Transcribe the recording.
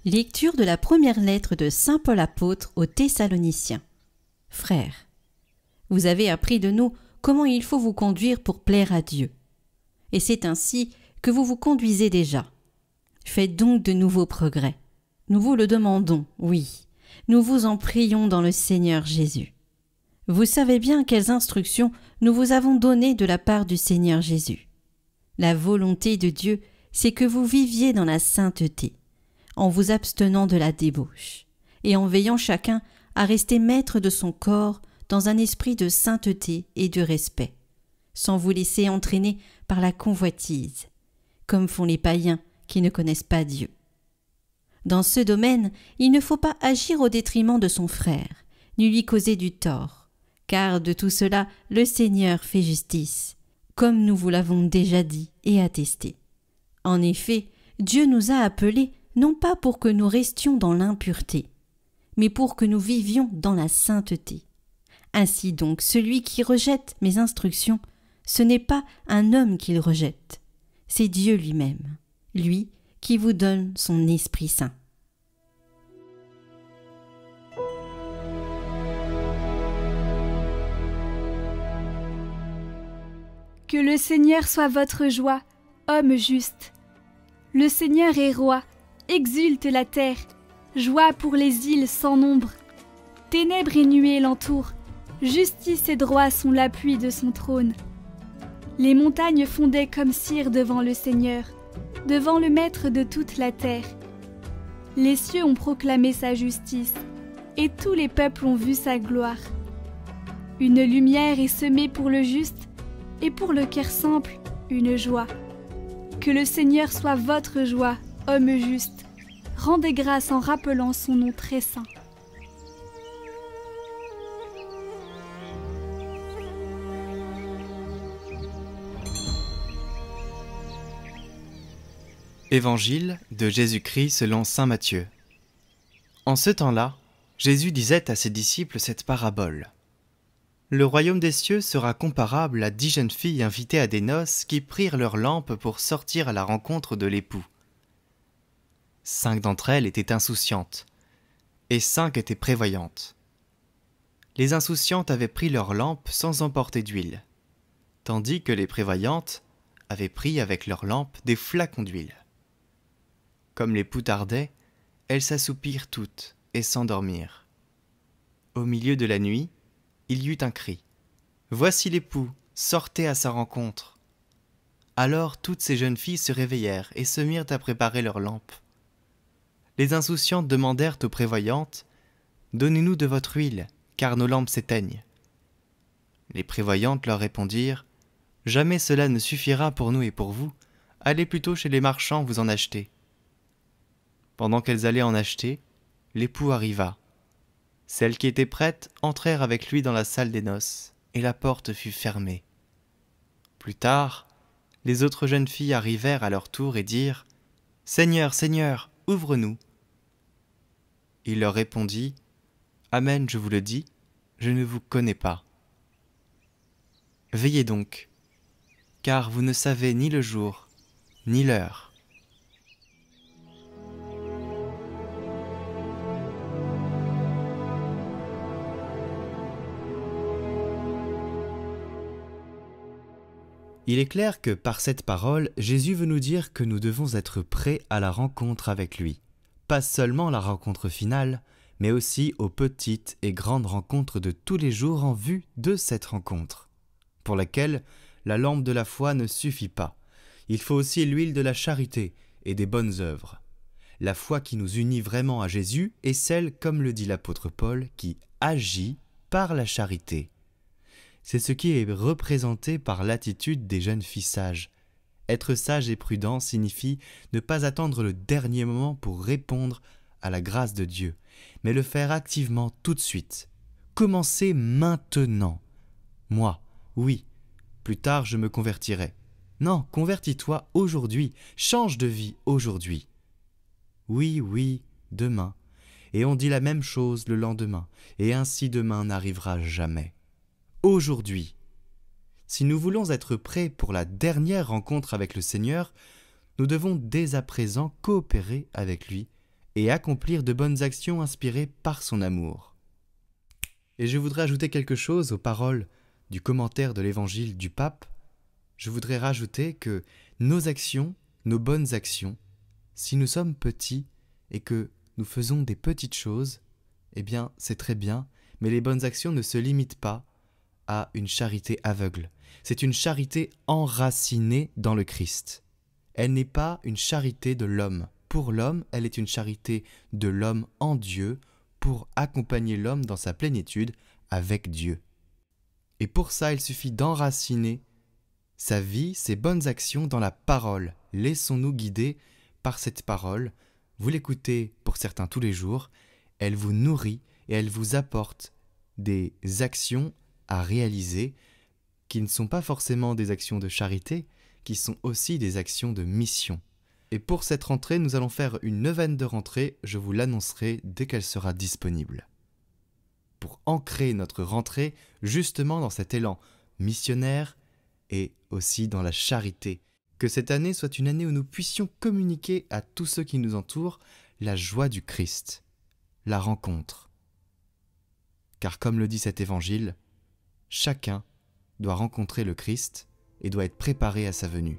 Lecture de la première lettre de saint Paul apôtre aux Thessaloniciens. Frères, vous avez appris de nous comment il faut vous conduire pour plaire à Dieu. Et c'est ainsi que vous vous conduisez déjà. Faites donc de nouveaux progrès. Nous vous le demandons, oui. Nous vous en prions dans le Seigneur Jésus. Vous savez bien quelles instructions nous vous avons données de la part du Seigneur Jésus. La volonté de Dieu, c'est que vous viviez dans la sainteté, en vous abstenant de la débauche, et en veillant chacun à rester maître de son corps dans un esprit de sainteté et de respect, sans vous laisser entraîner par la convoitise, comme font les païens qui ne connaissent pas Dieu. Dans ce domaine, il ne faut pas agir au détriment de son frère, ni lui causer du tort, car de tout cela le Seigneur fait justice, comme nous vous l'avons déjà dit et attesté. En effet, Dieu nous a appelés non pas pour que nous restions dans l'impureté, mais pour que nous vivions dans la sainteté. Ainsi donc, celui qui rejette mes instructions, ce n'est pas un homme qu'il rejette, c'est Dieu lui-même, lui qui vous donne son Esprit Saint. Que le Seigneur soit votre joie, homme juste. Le Seigneur est roi, exulte la terre, joie pour les îles sans nombre. Ténèbres et nuées l'entourent, justice et droit sont l'appui de son trône. Les montagnes fondaient comme cire devant le Seigneur, devant le Maître de toute la terre. Les cieux ont proclamé sa justice, et tous les peuples ont vu sa gloire. Une lumière est semée pour le juste, et pour le cœur simple, une joie. Que le Seigneur soit votre joie, homme juste. Rendez grâce en rappelant son nom très saint. Évangile de Jésus-Christ selon saint Matthieu. En ce temps-là, Jésus disait à ses disciples cette parabole. Le royaume des cieux sera comparable à 10 jeunes filles invitées à des noces qui prirent leurs lampes pour sortir à la rencontre de l'époux. 5 d'entre elles étaient insouciantes, et 5 étaient prévoyantes. Les insouciantes avaient pris leurs lampes sans emporter d'huile, tandis que les prévoyantes avaient pris avec leurs lampes des flacons d'huile. Comme l'époux tardait, elles s'assoupirent toutes et s'endormirent. Au milieu de la nuit, il y eut un cri. « Voici l'époux, sortez à sa rencontre !» Alors toutes ces jeunes filles se réveillèrent et se mirent à préparer leurs lampes. Les insouciantes demandèrent aux prévoyantes « Donnez-nous de votre huile, car nos lampes s'éteignent. » Les prévoyantes leur répondirent « Jamais cela ne suffira pour nous et pour vous, allez plutôt chez les marchands vous en acheter. » Pendant qu'elles allaient en acheter, l'époux arriva. Celles qui étaient prêtes entrèrent avec lui dans la salle des noces, et la porte fut fermée. Plus tard, les autres jeunes filles arrivèrent à leur tour et dirent « Seigneur, Seigneur, ouvre-nous !» Il leur répondit « Amen, je vous le dis, je ne vous connais pas. Veillez donc, car vous ne savez ni le jour, ni l'heure. » Il est clair que par cette parole, Jésus veut nous dire que nous devons être prêts à la rencontre avec lui. Pas seulement la rencontre finale, mais aussi aux petites et grandes rencontres de tous les jours en vue de cette rencontre, pour laquelle la lampe de la foi ne suffit pas. Il faut aussi l'huile de la charité et des bonnes œuvres. La foi qui nous unit vraiment à Jésus est celle, comme le dit l'apôtre Paul, qui agit par la charité. C'est ce qui est représenté par l'attitude des jeunes filles sages. Être sage et prudent signifie ne pas attendre le dernier moment pour répondre à la grâce de Dieu, mais le faire activement tout de suite. Commencez maintenant. Moi, oui, plus tard je me convertirai. Non, convertis-toi aujourd'hui, change de vie aujourd'hui. Oui, oui, demain. Et on dit la même chose le lendemain, et ainsi demain n'arrivera jamais. Aujourd'hui. Si nous voulons être prêts pour la dernière rencontre avec le Seigneur, nous devons dès à présent coopérer avec lui et accomplir de bonnes actions inspirées par son amour. Et je voudrais ajouter quelque chose aux paroles du commentaire de l'Évangile du Pape. Je voudrais rajouter que nos actions, nos bonnes actions, si nous sommes petits et que nous faisons des petites choses, eh bien c'est très bien, mais les bonnes actions ne se limitent pas à une charité aveugle. C'est une charité enracinée dans le Christ. Elle n'est pas une charité de l'homme. Pour l'homme, elle est une charité de l'homme en Dieu pour accompagner l'homme dans sa plénitude avec Dieu. Et pour ça, il suffit d'enraciner sa vie, ses bonnes actions dans la parole. Laissons-nous guider par cette parole. Vous l'écoutez pour certains tous les jours. Elle vous nourrit et elle vous apporte des actions à réaliser qui ne sont pas forcément des actions de charité, qui sont aussi des actions de mission. Et pour cette rentrée, nous allons faire une neuvaine de rentrée, je vous l'annoncerai dès qu'elle sera disponible. Pour ancrer notre rentrée justement dans cet élan missionnaire et aussi dans la charité. Que cette année soit une année où nous puissions communiquer à tous ceux qui nous entourent la joie du Christ, la rencontre. Car comme le dit cet évangile, chacun doit rencontrer le Christ et doit être préparé à sa venue.